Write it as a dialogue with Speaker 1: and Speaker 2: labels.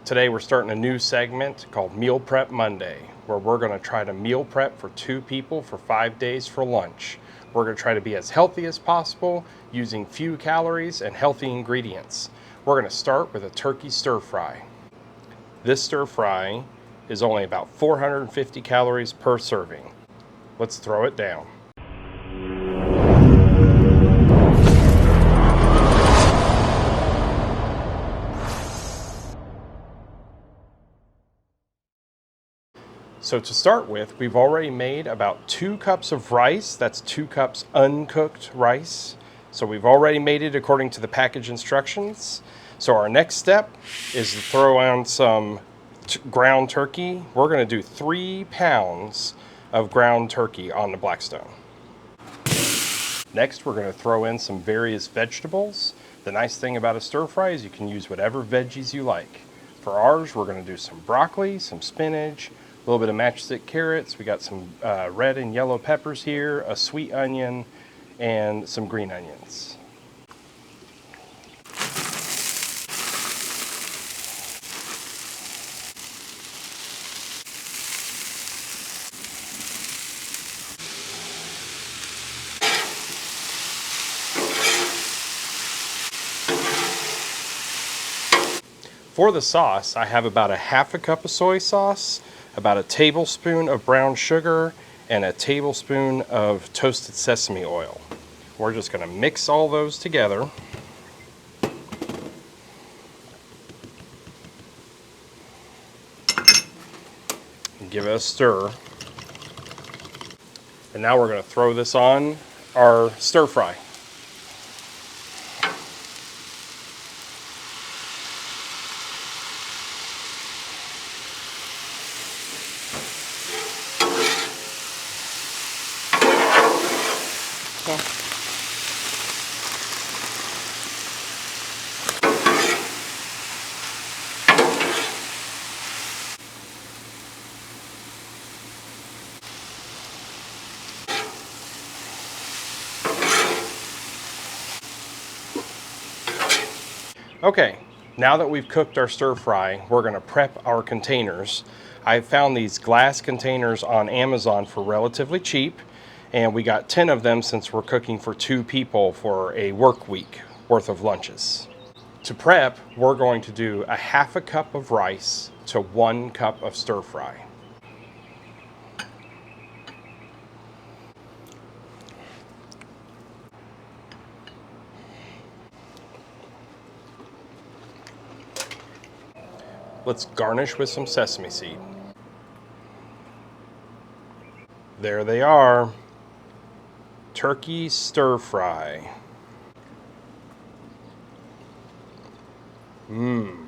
Speaker 1: Today we're starting a new segment called Meal Prep Monday, where we're going to try to meal prep for 2 people for 5 days for lunch. We're going to try to be as healthy as possible using few calories and healthy ingredients. We're going to start with a turkey stir fry. This stir fry is only about 450 calories per serving. Let's throw it down. So to start with, we've already made about 2 cups of rice. That's 2 cups uncooked rice. So we've already made it according to the package instructions. So our next step is to throw on some ground turkey. We're going to do 3 pounds of ground turkey on the Blackstone. Next, we're going to throw in some various vegetables. The nice thing about a stir fry is you can use whatever veggies you like. For ours, we're going to do some broccoli, some spinach, a little bit of matchstick carrots. We got some red and yellow peppers here, a sweet onion, and some green onions. For the sauce, I have about a half a cup of soy sauce, about a tablespoon of brown sugar, and a tablespoon of toasted sesame oil. We're just going to mix all those together. And give it a stir. And now we're going to throw this on our stir fry. Okay, now that we've cooked our stir fry, we're going to prep our containers. I found these glass containers on Amazon for relatively cheap, and we got 10 of them since we're cooking for 2 people for a work week worth of lunches. To prep, we're going to do a half a cup of rice to 1 cup of stir fry. Let's garnish with some sesame seed. There they are. Turkey stir fry. Mmm.